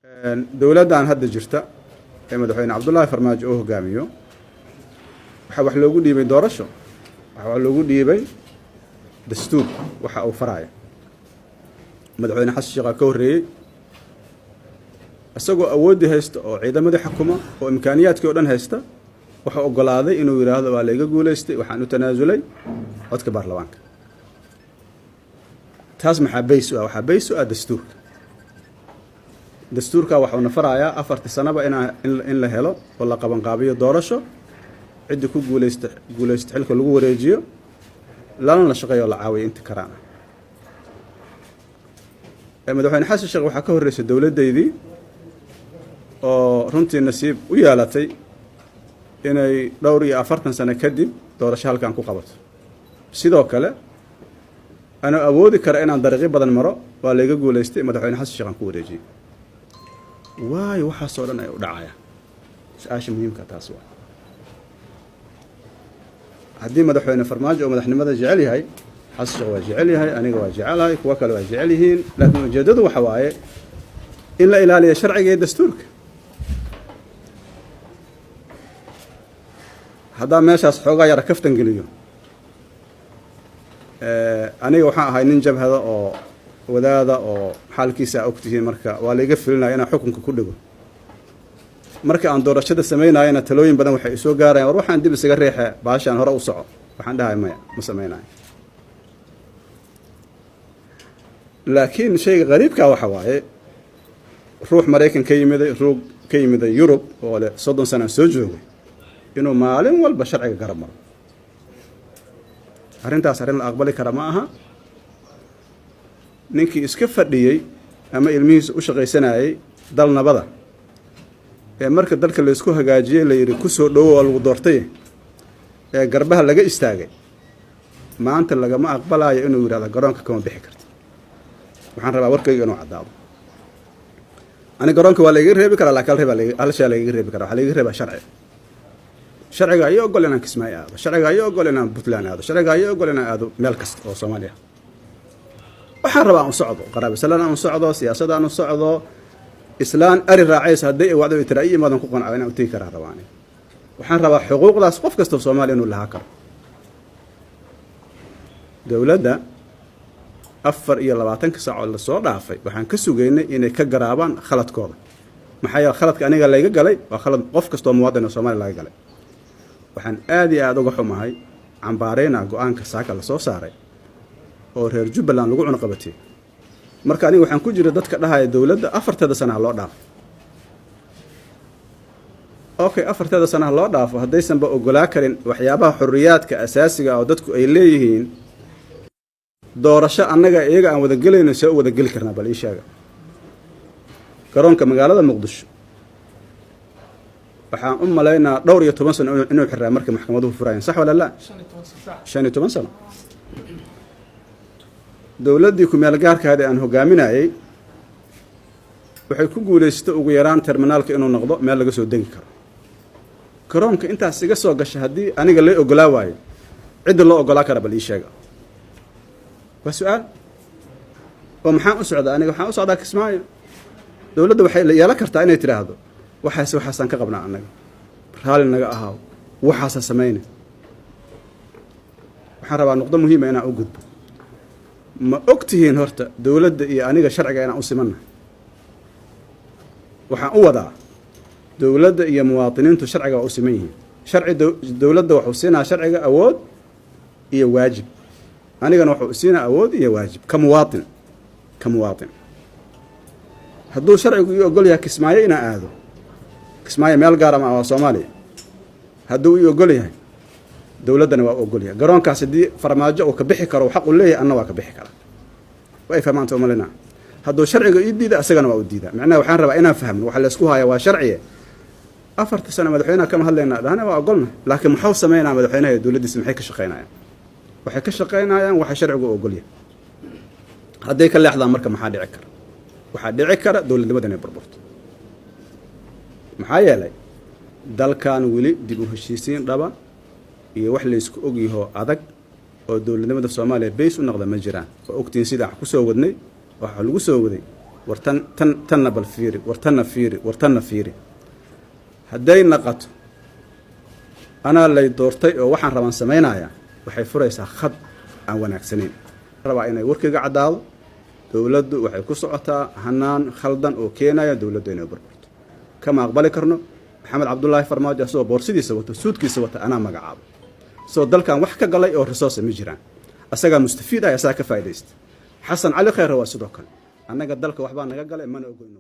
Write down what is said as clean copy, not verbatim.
dowladdan hadda jirta ee madaxweyne cabdullaahi farmaajo uu hogaamiyo waxaa wax loogu dhiibay doorasho, waxaa wax loogu dhiibay dastuur waxa uu faraya. madaxweyne xasan sheekh ka horreeyey isagoo awoodii haysta oo ciidamadii xukuma oo imkaaniyaadkii oo dhan haysta waxa ogolaaday inuu yiraahdo waa la iga guuleystay, waxaan u tanaasulay codka baarlamaanka. taas maxaa bays u ah? waxaa bays u ah dastuurka waxa uu nafarayaa 4 sanaba in la helo oo la qaban qaabiyo doorasho, cidii ku guuleysta xilka lagu wareejiyo, lana shaqeeyo la caawiyo inta karaan. madaxweyne xasan sheekh waxaa ka horreysay dowladdeedii oo runtii nasiib u yeelatay inay dhowr iyo 40 sano kadib doorasho halkan ku qabato. sidoo kale ana awoodi kara inaan dariiqo badan maro, waa la iga guuleystay, madaxweyne xasan sheekh aan ku wareejiyay. waayo waxaasoo dhan ay u dhacayaan. su-aasha muhiimka taas waa haddii madaxweyne farmaajo oo madaxnimada jecel yahay, xasan sheekh waa jecel yahay, aniga waa jecelahay, kuwa kale waa jecel yihiin, laakiin ujeeddadu waxa waaye in la ilaaliyo sharciga iyo dastuurka. haddaa meeshaas xoogaa yara kaftan geliyo, aniga waxaan ahay nin jabhada oo wadaada oo xaalkiisa ogtihiin, marka waa layga filinaya inaan xukunka ku dhigo. marka aan doorashada samaynayana talooyin badan waxay soo gaarayaan, war waxaan dib isaga reexe baashaan hore u soco. waxaan dhahay maya, ma samaynayo. laakiin shayga qariibka waxa waaye ruux Mareykan ka yimiday, ruux ka yimiday Yurub oo leh 30 sano soo joogay inuu maalin walba sharciga garab maro. arrintaas arrin la aqbali kara ma aha. ninkii iska fadhiyey ama ilmihiisa u shaqaysanayay dal nabada ee marka dalka la isku hagaajiyay la yiri ku soo dhowo oo lagu doortay ee garbaha laga istaagay, maanta lagama aqbalayo inuu yiraahdo garoonka kama bixi karto. waxaan rabaa warkayga inuu cadaado. ani garoonka waa la iga reebi karaa, laakiin hal shay la iga reebi karaa, waxa la iga reebaa sharciga ayaa ogol inaan Kismaayo aado, sharciga ayaa ogol inaan Puntland aado, sharciga ayaa ogol inaan aado meel kasta oo Soomaaliya. waxaan rabaa aan socdo qaraabo salaan, aan socdo siyaasad, aan socdo islaan ari raacaysa haddii ay wacdo tiraayi maadan ku qanacay inaan u tagi karaa rabaani. waxaan rabaa xuquuqdaas qof kasta oo Soomaaliya inuu lahaa karo. dowladda 24 saac oo la soo dhaafay waxaan ka sugaynay inay ka garaabaan khaladkooda. maxaa yeelay khaladka aniga layga galay waa khalad qof kasta oo muwaadin oo Soomaaliya laga galay. waxaan aad iyo aad uga xumahay cambaareyna go'aanka saaka la soo saaray oo reer Jubbaland lagu cunaqabatay. marka aniga waxaan ku jira dadka dhahaya dowladda 4 sano loo dhaafo. okay, 4 sano loo dhaafo haddaysan ba ogolaa karin waxyaabaha xorriyaadka asaasiga oo dadku ay leeyihiin. doorasho annaga iyaga aan wada gelayno soo wada geli karnaa bal ii sheega. garoonka magaalada Muqdisho waxaan u malaynaa dhowr iyo 10 sano inuu xiraa markii maxkamaduhu furayeen, sax wala la? 15 sano. dowladdii ku meel gaarkaada aan hogaaminayay waxay ku guuleysatay ugu yaraan terminaalka inuu noqdo meel laga soo degi karo. garoonka intaas iga soo gashay haddii aniga la ogolaa waayo, cidda loo ogolaa kara bal ii sheega. waa su'aal. oo maxaan u socdaa aniga? waxaan u socdaa Kismaayo. dowladda waxay yeelan kartaa inay tiraahdo waxaasaan ka qabnaa annaga, raali naga ahaaw, waxaasa samayna. waxaan rabaa nuqdo muhiima inaan u gudbo. ma ogtihiin horta dowladda iyo aniga sharciga inaan u simannahay? waxaan u wadaa dowladda iyo muwaadiniintu sharciga waa u siman yihiin. dowladda wuxuu siinaa sharciga awood iyo waajib, anigana wuxuu siinaa awood iyo waajib ka muwaadin. hadduu sharcigu ii ogol yahay Kismaayo inaan aado, Kismaayo meel gaar ah waa Soomaaliya, hadduu ii ogol yahay dowladdana waa ogol yahay. garoonkaas haddii farmaajo uu ka bixi karo xaq u leeyahay, anna waa ka bixi karaa. way fahmaanta umalina. hadduu sharciga ii diida asagana waa u diidaa. macnaha waxaan rabaa inaan fahmo waxa la isku haya waa sharciye. 4 sano madaxweynaha kama hadlaynaa, dhahana waa ogolna, laakiin muxuu sameynaa madaxweynaha iyo dowladdiisa? maxay ka shaqeynayaan? waxay ka shaqeynayaan waxa sharcigu ogol yahay. hadday ka leexdaan marka maxaa dhici kara? waxaa dhici kara dowladnimada inay burburto. maxaa yeelay dalkan weli dib u heshiisiin dhaba iyo wax la isku og yahay adag oo dowladnimada Soomaaliya bays u noqda ma jiraan. oo ogtiin sida wax ku soo wadnay waxa lagu soo waday wartanna bal fiiri wartanna fiiri wartanna fiiri hadday naqato anaa lay doortay oo waxaan rabaan samaynayaa waxay furaysaa khad aan wanaagsanayn rabaa inay warkayga caddaado dowladdu waxay ku socotaa hanaan khaldan oo keenaya dowladdu inay burburto kama aqbali karno maxamed cabdullaahi farmaajo asagoo boorsidiisa wato suudkiisa wata anaa magacaabo soo dalkan wax ka galay oo resource ma jiraan asagaa mustafiid ah asagaa ka faa'iidaysta xasan cali khayre waa sidoo kale annaga dalka waxbaa naga galay mana ogoyno